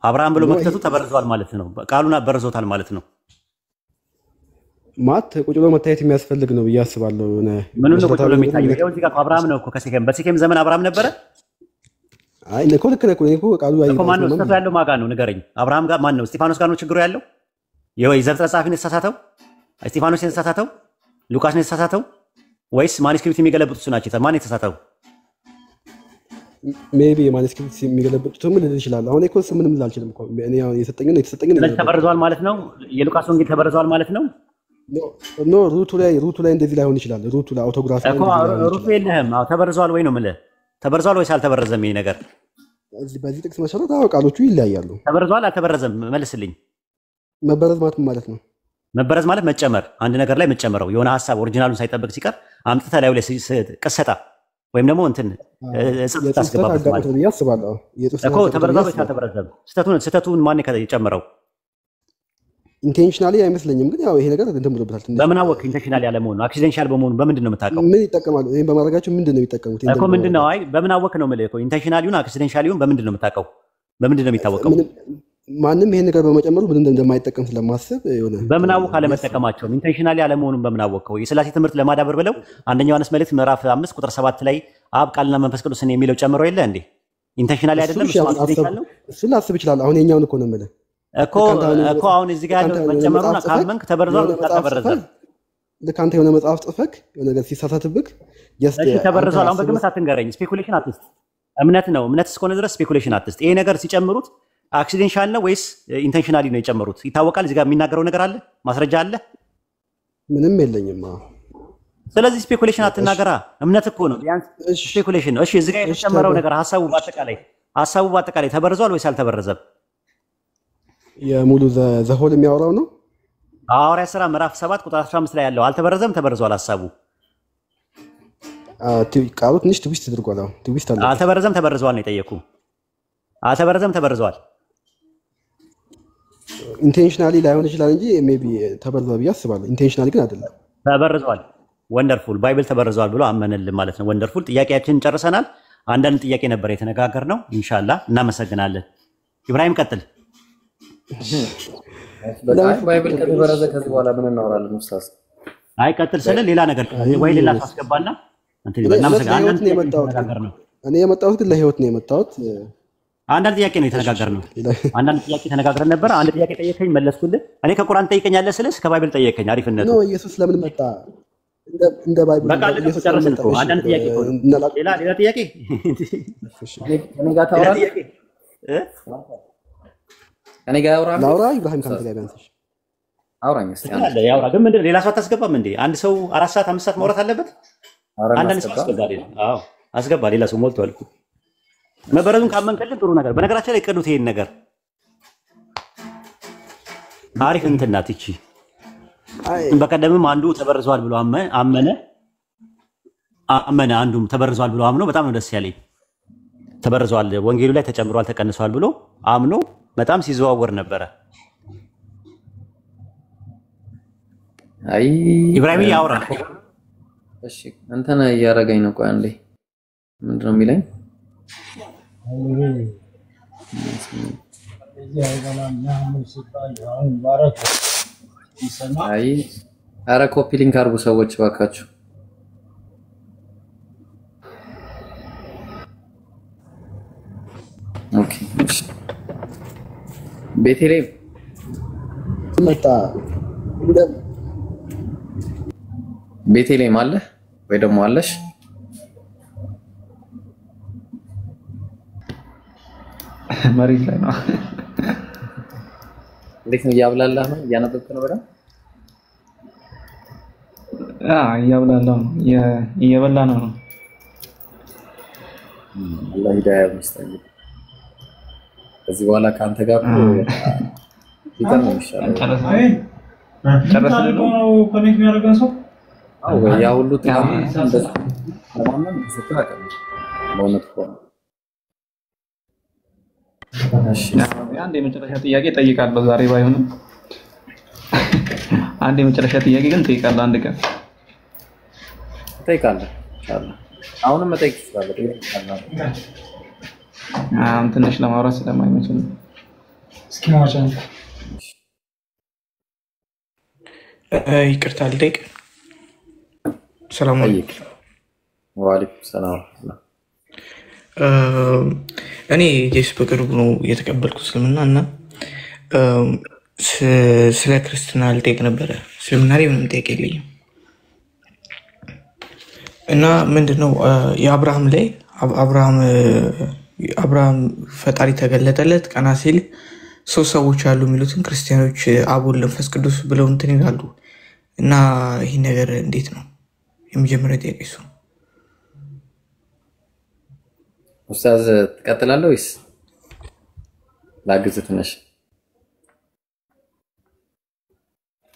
አብርሃም ብሎ መክተቱ ተበርዟል ማለት ነው። ቃሉን አበርዞታል ማለት ነው። ማት ቁጭ ብሎ መታየት የሚያስፈልግ ነው ብዬ አስባለሁ። ምን ነው ቁጭ ብሎ የሚታየው? ይሄው እዚህ ጋር አብርሃም ነው እኮ ከሴኬም በሴኬም ዘመን አብርሃም ነበረ። አይ ልክ ነው ቃሉ አይ እኮ ማን ነው ስህተቱ ያለው? ማጋ ነው ንገረኝ። አብርሃም ጋር ማን ነው? እስጢፋኖስ ጋር ነው ችግሩ ያለው? የዘፍጥረት ጸሐፊ ነው የተሳሳተው? እስጢፋኖስ ነው የተሳሳተው? ሉቃስ ነው የተሳሳተው? ወይስ ማኑስክሪፕት የሚገለብጡት ናቸው? ማን የተሳሳተው? ሜቢ ማኑስክሪፕት የሚገለብጡት ምን ልል ይችላል? አሁን እኮ ምንም ልል አልችልም እኮ እኔ አሁን የተሰጠኝ ተበርዟል ማለት ነው። የሉቃስ ወንጌል ተበርዟል ማለት ነው። ኖ ሩቱ ላይ እንደዚህ ላይሆን ይችላል። ሩቱ ላይ አውቶግራፍ እኮ ሩቱ የለህም። አዎ ተበርዟል ወይ ነው የምልህ። ተበርዟል ወይስ አልተበረዘም? ይሄ ነገር በዚህ ጥቅስ መሰረት ቃሎቹ ይለያያሉ። ተበርዟል አልተበረዘም? መልስልኝ። መበረዝ ማለት ነው። መበረዝ ማለት መጨመር፣ አንድ ነገር ላይ መጨመረው የሆነ ሀሳብ ኦሪጂናሉን ሳይጠብቅ ሲቀር አምጥተህ ላይ ቅሰታ ወይም ደግሞ እንትን ታስገባበት ማለት ነው ያስባለሁ እኮ። ተበርዟል ወይስ አልተበረዘም? ስህተቱን ማን የጨመረው? ኢንቴንሽናሊ አይመስለኝም፣ ግን ያው ይሄ ነገር እንትን ብሎበታል። በምን አወቅህ? ኢንቴንሽናሊ ያለመሆኑ አክሲደንሻል በመሆኑ በምንድን ነው የምታውቀው? ምን ይጠቀማሉ? ይሄን በማድረጋቸው ምንድን ነው የሚጠቀሙት እኮ? ምንድን ነው? አይ በምን አወቅህ ነው የምልህ እኮ። ኢንቴንሽናሊውን አክሲደንሻሊውን በምንድን ነው የምታውቀው? በምንድን ነው የሚታወቀው? ማንም ይሄን ነገር በመጨመሩ ምን እንደማይጠቀም ስለማስብ ይሆነ። በምን አወቅህ አለመጠቀማቸውን? ኢንቴንሽናሊ ያለመሆኑን በምን አወቅኸው? የሥላሴ ትምህርት ለማዳበር ብለው አንደኛ ዮሐንስ መልእክት ምዕራፍ 5 ቁጥር 7 ላይ አብ ቃልና መንፈስ ቅዱስን የሚለው ጨምረው የለ እንዴ? ኢንቴንሽናሊ አይደለም እሱ ላስብ ይችላል። አሁን የኛውን እኮ ነው የምልህ እኮ አሁን እዚህ ጋር ያለው መጨመሩን ካመንክ ተበርዟል አልተበረዘም? ልክ አንተ የሆነ መጽሐፍ ጽፈክ የሆነ ነገር ሲሳሳትብክ እሺ ተበርዟል። አሁን በግምት አትንገረኝ፣ ስፔኩሌሽን አትስጥ። እምነት ነው፣ እምነት እስከሆነ ድረስ ስፔኩሌሽን አትስጥ። ይሄ ነገር ሲጨምሩት አክሲደንሻል ነው ወይስ ኢንቴንሽናሊ ነው የጨመሩት? ይታወቃል? እዚህ ጋር የሚናገረው ነገር አለ? ማስረጃ አለ? ምንም የለኝም። ስለዚህ ስፔኩሌሽን አትናገራ። እምነት እኮ ነው ቢያንስ ስፔኩሌሽን ነው። እሺ እዚህ ጋር የተጨመረው ነገር ሐሳቡ በአጠቃላይ ተበርዟል ወይስ አልተበረዘም? የሙሉ ዘሆል የሚያወራው ነው። ሐዋርያት ሥራ ምዕራፍ 7 ቁጥር 15 ላይ ያለው አልተበረዘም ተበርዟል ሐሳቡ? ቃሉ ትንሽ ትዊስት ተደርጓል። ትዊስት አለ። አልተበረዘም ተበርዟል ነው የጠየቁ። አልተበረዘም ተበርዟል። ኢንቴንሽናሊ ላይሆን ይችላል እንጂ ሜቢ ተበርዟል ብዬ አስባለሁ። ኢንቴንሽናሊ ግን አይደለም። ተበርዟል። ወንደርፉል ባይብል ተበርዟል ብሎ አመነልን ማለት ነው። ወንደርፉል ጥያቄያችንን ጨርሰናል። አንዳንድ ጥያቄ ነበር የተነጋገርነው። ኢንሻአላህ እናመሰግናለን። ኢብራሂም ቀጥል። ባይብል ከተበረዘ ከዚህ በኋላ ምን እናወራለን ኡስታዝ? አይ ቀጥል ስለ ሌላ ነገር ወይ ሌላ አስገባና እንትን እናመሰግናለን። እኔ የመጣሁት ግን ለህይወት ነው የመጣሁት። አንዳንድ ጥያቄ ነው የተነጋገርነው። አንዳንድ ጥያቄ ተነጋግረን ነበር። አንድ ጥያቄ ጠየቀኝ መለስኩልህ። እኔ ከቁርአን ጠይቀኛለህ ስለስ ከባይብል ጠየቀኝ። አሪፍነቱ ነው። ኢየሱስ ለምን መጣ? እንደ ባይብል ኢየሱስ ጨረስን እኮ። አንዳንድ ጥያቄ እኮ ሌላ ጥያቄ እኔ ጋር ታወራ እኔ ጋር አውራ ኢብራሂም ካንተ ጋር ቢያንስሽ አውራኝ እስቲ አለ ያውራ። ግን ምንድን ሌላ ሰው አታስገባም እንዴ? አንድ ሰው 4 ሰዓት 5 ሰዓት ማውራት አለበት? አንዳንድ ሰው አስገባ። አዎ አስገባ። ሌላ ሰው ሞልቷል እኮ። መበረዙን ካመንከልን ጥሩ ነገር። በነገራችን ላይ ቀዱት ይሄን ነገር አሪፍ እንትን ናት እቺ። በቀደምም አንዱ ተበርዟል ብሎ አመነ። አንዱም ተበርዟል ብሎ አምኖ በጣም ነው ደስ ያለኝ። ተበርዟል ወንጌሉ ላይ ተጨምሯል ተቀንሷል ብሎ አምኖ በጣም ሲዘዋወር ነበረ። አይ ኢብራሂም ያወራ። እሺ እንትን እያደረገኝ ነው። ቆይ አንዴ ምንድነው የሚለኝ? አይ ኧረ ኮፒ ሊንክ አድርጉ ሰዎች እባካችሁ። ኦኬ ቤቴሌም መጣ። ቤቴሌም አለ ወይ ደግሞ አለሽ? መሬት ላይ ነው። እንዴት ነው? እያብላላህ ነው? እያነበብክ ነው? በደምብ እያብላላህ ነው። እየበላ ነው። አላህ ሂዳያ ይስጠኝ። ከዚህ በኋላ ካንተ ጋር ይቀር ነው ይሻላል። ጨረስን ነው ኮኔክት የሚያደርገን ሰው ያ ሁሉ ለማንም ስትራቀም በእውነት እኮ ነው። አንድ የመጨረሻ ጥያቄ ጠይቃለሁ። ዛሬ ባይሆንም አንድ የመጨረሻ ጥያቄ ግን ጠይቃለሁ። አንድ ቀን ጠይቃለሁ ኢንሻአላህ። አሁንም መጠየቅ ትችላለህ። ትንሽ ለማውራት ስለማይመችል እስኪ ማውጫ ይቅርታ ልጠይቅ። ሰላም አለይኩም። ወአለይኩም ሰላም። እኔ ኢየሱስ በቅርቡ ነው የተቀበልኩት እስልምና እና ስለ ክርስትና ልጠይቅ ነበረ። እስልምና ላይ ምንም ጠይቅ የለኝም እና ምንድነው የአብርሃም ላይ አብርሃም ፈጣሪ ተገለጠለት ቀና ሲል 3 ሰዎች አሉ የሚሉትን ክርስቲያኖች አብ ወልድ መንፈስ ቅዱስ ብለው እንትን ይላሉ እና ይህ ነገር እንዴት ነው? የመጀመሪያ ጥያቄ እሱ ነው። ኡስታዝ ትቀጥላለህ ወይስ ላግዝህ ትንሽ?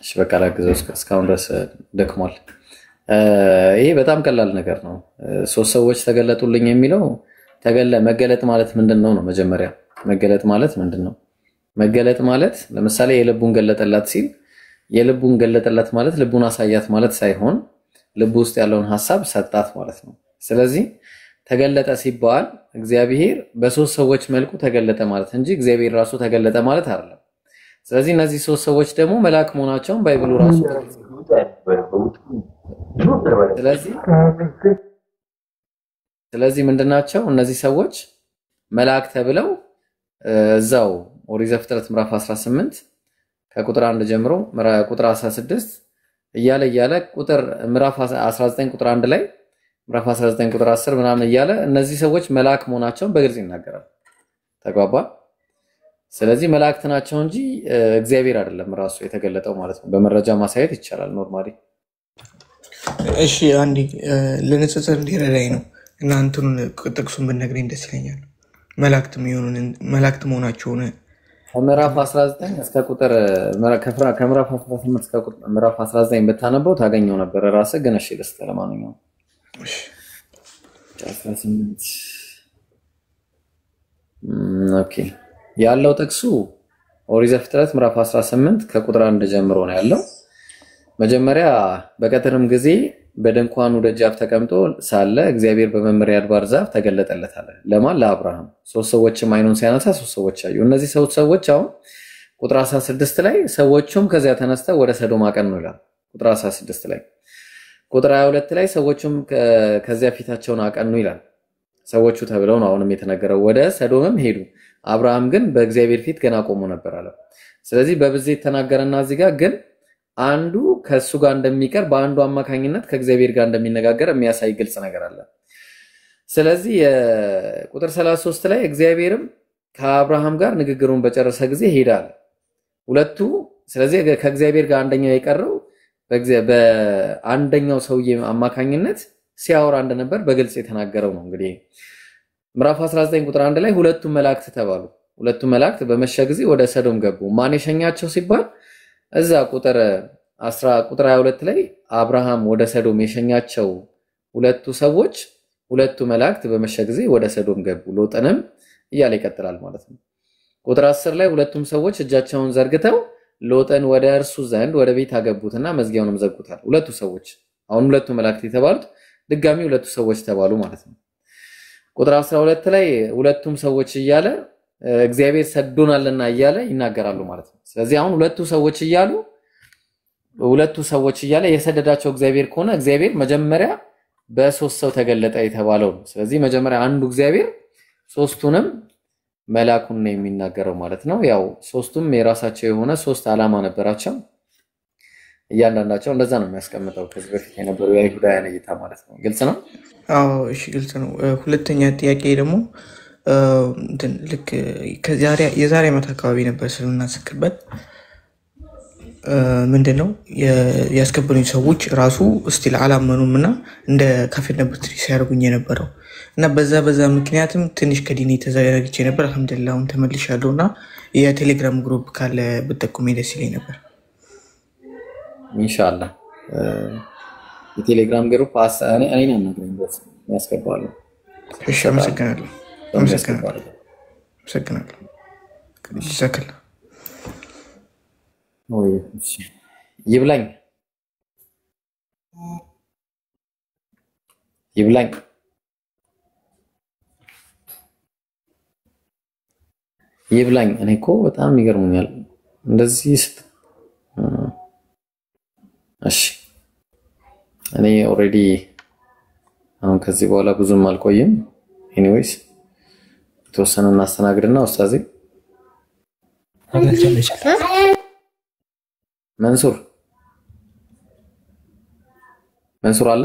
እሺ በቃ ላግዝህ። እስካሁን ድረስ ደክሟል። ይሄ በጣም ቀላል ነገር ነው። 3 ሰዎች ተገለጡልኝ የሚለው መገለጥ ማለት ምንድነው ነው? መጀመሪያ መገለጥ ማለት ምንድነው? መገለጥ ማለት ለምሳሌ የልቡን ገለጠላት ሲል የልቡን ገለጠላት ማለት ልቡን አሳያት ማለት ሳይሆን ልቡ ውስጥ ያለውን ሐሳብ ሰጣት ማለት ነው። ስለዚህ ተገለጠ ሲባል እግዚአብሔር በ3 ሰዎች መልኩ ተገለጠ ማለት እንጂ እግዚአብሔር ራሱ ተገለጠ ማለት አይደለም። ስለዚህ እነዚህ 3 ሰዎች ደግሞ መልአክ መሆናቸውን ባይብሉ ራሱ ስለዚህ ምንድናቸው እነዚህ ሰዎች? መልአክ ተብለው እዛው ኦሪት ዘፍጥረት ምዕራፍ 18 ከቁጥር 1 ጀምሮ ቁጥር 16 እያለ ቁጥር ምዕራፍ 19 ቁጥር 1 ላይ ምዕራፍ 19 ቁጥር 10 ምናምን እያለ እነዚህ ሰዎች መልአክ መሆናቸውን በግልጽ ይናገራል። ተግባባ። ስለዚህ መላእክት ናቸው እንጂ እግዚአብሔር አይደለም ራሱ የተገለጠው ማለት ነው። በመረጃ ማሳየት ይቻላል ኖርማሊ። እሺ አንዴ ለነጽጽር እንዲረዳኝ ነው እና እንትኑን ጥቅሱን ብትነግረኝ ደስ ይለኛል። መላእክት መሆናቸውን ምዕራፍ 19 እስከ ቁጥር ከምዕራፍ 18 እስከ ምዕራፍ 19 ብታነበው ታገኘው ነበር ራስህ። ግን እሺ ልስጥ ለማንኛውም እሺ 18 ኦኬ ያለው ጥቅሱ ኦሪት ዘፍጥረት ምዕራፍ 18 ከቁጥር 1 ጀምሮ ነው ያለው። መጀመሪያ በቀትርም ጊዜ በድንኳኑ ደጃፍ ተቀምጦ ሳለ እግዚአብሔር በመምሪያ አድባር ዛፍ ተገለጠለት አለ። ለማን? ለአብርሃም። ሶስት ሰዎችም አይኑን ሲያነሳ ሶስት ሰዎች አዩ። እነዚህ ሰዎች አሁን ቁጥር 16 ላይ ሰዎቹም ከዚያ ተነስተው ወደ ሰዶም አቀኑ ይላል። ቁጥር 16 ላይ ቁጥር 22 ላይ ሰዎቹም ከዚያ ፊታቸውን አቀኑ ይላል። ሰዎቹ ተብለው ነው አሁንም የተነገረው። ወደ ሰዶምም ሄዱ። አብርሃም ግን በእግዚአብሔር ፊት ገና ቆሞ ነበር አለ። ስለዚህ በብዜት ተናገረና እዚህ ጋር ግን አንዱ ከሱ ጋር እንደሚቀር በአንዱ አማካኝነት ከእግዚአብሔር ጋር እንደሚነጋገር የሚያሳይ ግልጽ ነገር አለ። ስለዚህ ቁጥር 33 ላይ እግዚአብሔርም ከአብርሃም ጋር ንግግሩን በጨረሰ ጊዜ ሄዳል ሁለቱ። ስለዚህ ከእግዚአብሔር ጋር አንደኛው የቀረው በአንደኛው ሰውዬ አማካኝነት ሲያወራ እንደነበር በግልጽ የተናገረው ነው። እንግዲህ ምዕራፍ 19 ቁጥር 1 ላይ ሁለቱ መላእክት ተባሉ። ሁለቱ መላእክት በመሸ ጊዜ ወደ ሰዶም ገቡ። ማን የሸኛቸው ሲባል እዛ ቁጥር 22 ላይ አብርሃም ወደ ሰዶም የሸኛቸው ሁለቱ ሰዎች ሁለቱ መላእክት በመሸ ጊዜ ወደ ሰዶም ገቡ። ሎጥንም እያለ ይቀጥላል ማለት ነው። ቁጥር 10 ላይ ሁለቱም ሰዎች እጃቸውን ዘርግተው ሎጥን ወደ እርሱ ዘንድ ወደ ቤት አገቡትና መዝጊያውንም ዘጉታል። ሁለቱ ሰዎች አሁን ሁለቱ መላእክት የተባሉት ድጋሚ ሁለቱ ሰዎች ተባሉ ማለት ነው። ቁጥር 12 ላይ ሁለቱም ሰዎች እያለ እግዚአብሔር ሰዶናልና እያለ ይናገራሉ ማለት ነው። ስለዚህ አሁን ሁለቱ ሰዎች እያለ የሰደዳቸው እግዚአብሔር ከሆነ እግዚአብሔር መጀመሪያ በሶስት ሰው ተገለጠ የተባለው ነው። ስለዚህ መጀመሪያ አንዱ እግዚአብሔር ሶስቱንም መላኩን ነው የሚናገረው ማለት ነው። ያው ሶስቱም የራሳቸው የሆነ ሶስት ዓላማ ነበራቸው። እያንዳንዳቸው እንደዛ ነው የሚያስቀምጠው ከዚህ በፊት የነበሩ የይሁዳውያን እይታ ማለት ነው። ግልጽ ነው? አዎ እሺ ግልጽ ነው። ሁለተኛ ጥያቄ ደግሞ ልክ የዛሬ ዓመት አካባቢ ነበር ስናስክበት ምንድነው ያስከበሩኝ ሰዎች ራሱ ስቲል አላመኑም እና እንደ ካፌር ነበር ሲያደርጉኝ የነበረው እና በዛ ምክንያትም ትንሽ ከዲኔ ተዘጋግቼ ነበር። አልሐምዱሊላህ አሁን ተመልሻለሁ እና የቴሌግራም ግሩፕ ካለ ብትጠቁሜ ደስ ይለኝ ነበር። ኢንሻአላህ የቴሌግራም ግሩፕ እኔ ነኝ ያስገባለሁ። እሺ አመሰግናለሁ። ይብላኝ እኔ እኮ በጣም ይገርሙኛል እንደዚህ እሺ እኔ ኦሬዲ አሁን ከዚህ በኋላ ብዙም አልቆይም። ኤኒዌይስ ተወሰነ እናስተናግድና ኡስታዝ መንሱር አለ።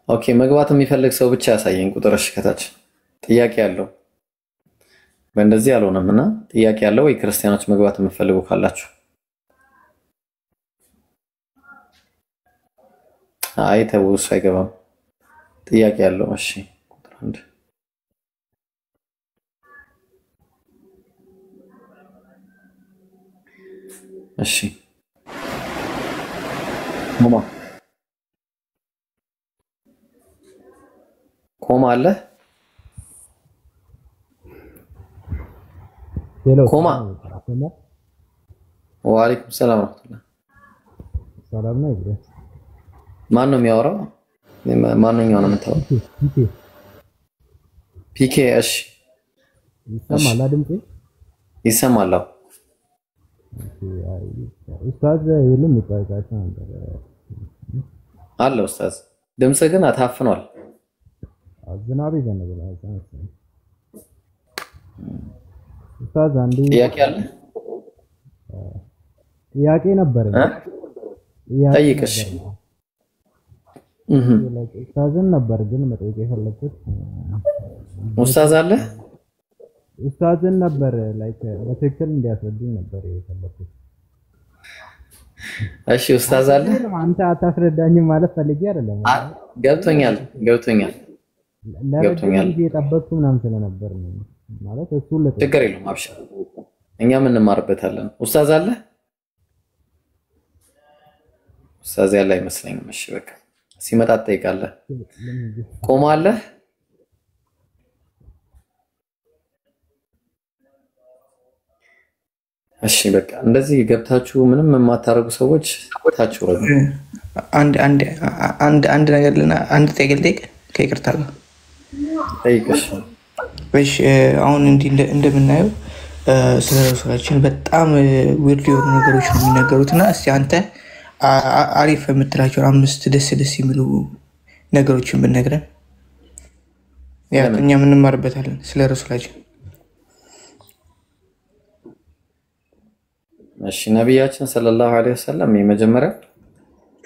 ኦኬ መግባት የሚፈልግ ሰው ብቻ ያሳየኝ ቁጥርሽ ከታች ጥያቄ ያለው በእንደዚህ አልሆነምና ጥያቄ ያለው ወይ ክርስቲያኖች መግባት የምትፈልጉ ካላችሁ አይ ተውስ አይገባም። ጥያቄ ያለው እሺ ቁጥር 1 እሺ ኮማ አለ ኮማ ወአለይኩም ሰላም ወራህመቱላህ ሰላም ነው ይብራ ማን ነው የሚያወራው? ማንኛው ነው የምታወራው? ፒኬ እሺ ይሰማል ድምጼ? ይሰማል። ኡስታዝ የለም ይጣይቃታ አለ ኡስታዝ ድምጽ ግን ታፍኗል። ዝናብ ይዘነበል አይታንስ ኡስታዝ ኡስታዝ አንዴ ጥያቄ አለ? ጥያቄ ነበር ጠይቅሽ። ኡስታዝን ነበር ግን መጠየቅ የፈለኩት ኡስታዝ አለ? ኡስታዝን ነበር ላይክ በትክክል እንዲያስረዱኝ ነበር የፈለኩት። እሺ ኡስታዝ አለ? አንተ አታስረዳኝም ማለት ፈልጌ አይደለም። ገብቶኛል። የጠበቅኩ ምናምን ስለነበር ነው ማለት እሱ ችግር የለውም አብሽር፣ እኛም እንማርበታለን። ኡስታዝ አለ? ኡስታዝ ያለ አይመስለኝም። እሺ በቃ ሲመጣ ትጠይቃለህ። ቆማለህ? እሺ በቃ እንደዚህ ገብታችሁ ምንም የማታረጉ ሰዎች ታችሁ ረዱ። አንድ ነገር አንድ ጥያቄ ልጠይቅ ከይቅርታ ጋር ጠይቅሽ። እሺ አሁን እንዲህ እንደምናየው ስለ ረሱላችን በጣም ዊርድ የሆኑ ነገሮች ነው የሚነገሩትና እስቲ አንተ አሪፍ የምትላቸው 5 ደስ የሚሉ ነገሮችን ብንነግረን ያ እኛም እንማርበታለን ስለ ረሱላችን። እሺ ነብያችን ሰለላሁ ዐለይሂ ወሰለም የመጀመሪያ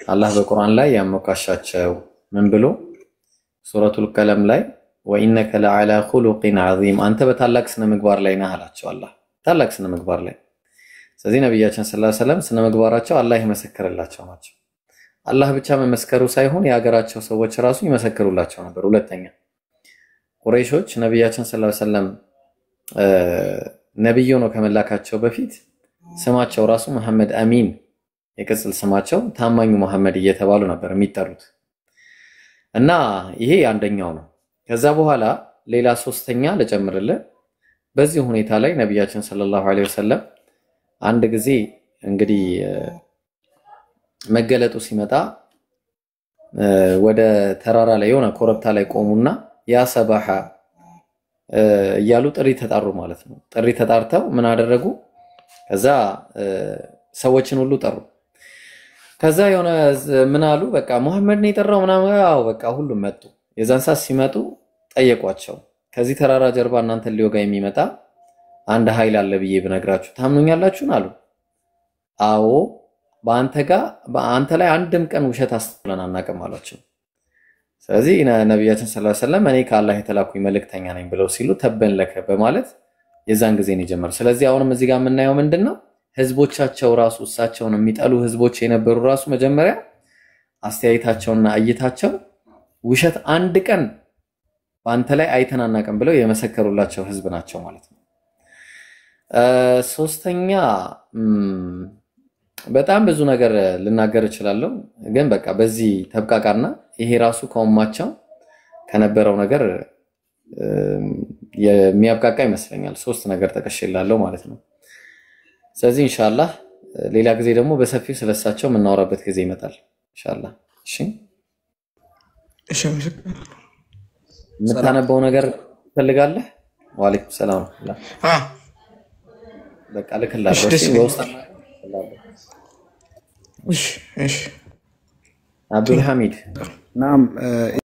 አላህ በቁርአን ላይ ያሞካሻቸው ምን ብሎ ሱረቱል ቀለም ላይ ወኢነከ ለዐላ ኹሉቂን ዐዚም አንተ በታላቅ ስነ ምግባር ላይ ነህ አላቸው። አላህ ታላቅ ስነ ምግባር ላይ። ስለዚህ ነብያችን ሰለላሁ ዐለይሂ ወሰለም ስነ ምግባራቸው አላህ ይመሰክርላቸው ናቸው። አላህ ብቻ መመስከሩ ሳይሆን የሀገራቸው ሰዎች ራሱ ይመሰክሩላቸው ነበር። ሁለተኛ ቁረይሾች ነብያችን ሰለላሁ ዐለይሂ ወሰለም ነብዩ ነው ከመላካቸው በፊት ስማቸው ራሱ መሐመድ አሚን የቅጽል ስማቸው ታማኙ መሐመድ እየተባሉ ነበር የሚጠሩት እና ይሄ አንደኛው ነው። ከዛ በኋላ ሌላ ሶስተኛ ልጨምርልህ። በዚህ ሁኔታ ላይ ነብያችን ሰለላሁ ዐለይሂ ወሰለም አንድ ጊዜ እንግዲህ መገለጡ ሲመጣ ወደ ተራራ ላይ የሆነ ኮረብታ ላይ ቆሙና ያ ሰባሃ እያሉ ጥሪ ተጣሩ ማለት ነው። ጥሪ ተጣርተው ምን አደረጉ? ከዛ ሰዎችን ሁሉ ጠሩ። ከዛ የሆነ ምን አሉ? በቃ መሐመድ ነው የጠራው ምናምን። አዎ በቃ ሁሉም መጡ። የዛን ሰዓት ሲመጡ ጠየቋቸው። ከዚህ ተራራ ጀርባ እናንተን ሊወጋ የሚመጣ አንድ ኃይል አለ ብዬ ብነግራችሁ ታምኑኛላችሁን አሉ። አዎ በአንተ ላይ አንድም ቀን ውሸት አስተውለን አናውቅም አሏቸው። ስለዚህ ነብያችን ሰለላሁ ዐለይሂ ወሰለም እኔ ከአላህ የተላኩኝ መልእክተኛ ነኝ ብለው ሲሉ ተበን ለከ በማለት የዛን ጊዜ ነው የጀመረው። ስለዚህ አሁንም እዚህ ጋር የምናየው ምንድነው? ህዝቦቻቸው ራሱ እሳቸውን የሚጠሉ ህዝቦች የነበሩ ራሱ መጀመሪያ አስተያየታቸውና እይታቸው ውሸት አንድ ቀን በአንተ ላይ አይተናናቀም ብለው የመሰከሩላቸው ህዝብ ናቸው ማለት ነው። ሶስተኛ በጣም ብዙ ነገር ልናገር እችላለሁ ግን በቃ በዚህ ተብቃቃና ይሄ ራሱ ከውማቸው ከነበረው ነገር የሚያብቃቃ ይመስለኛል። 3 ነገር ተቀሽላለሁ ማለት ነው። ስለዚህ ኢንሻአላህ ሌላ ጊዜ ደግሞ በሰፊው ስለሳቸው የምናወራበት ጊዜ ይመጣል ኢንሻአላህ። እሺ የምታነበው ነገር ትፈልጋለህ? ወአለይኩም ሰላም። በቃ ልክላለሁ። እሺ አብዱል ሐሚድ ናም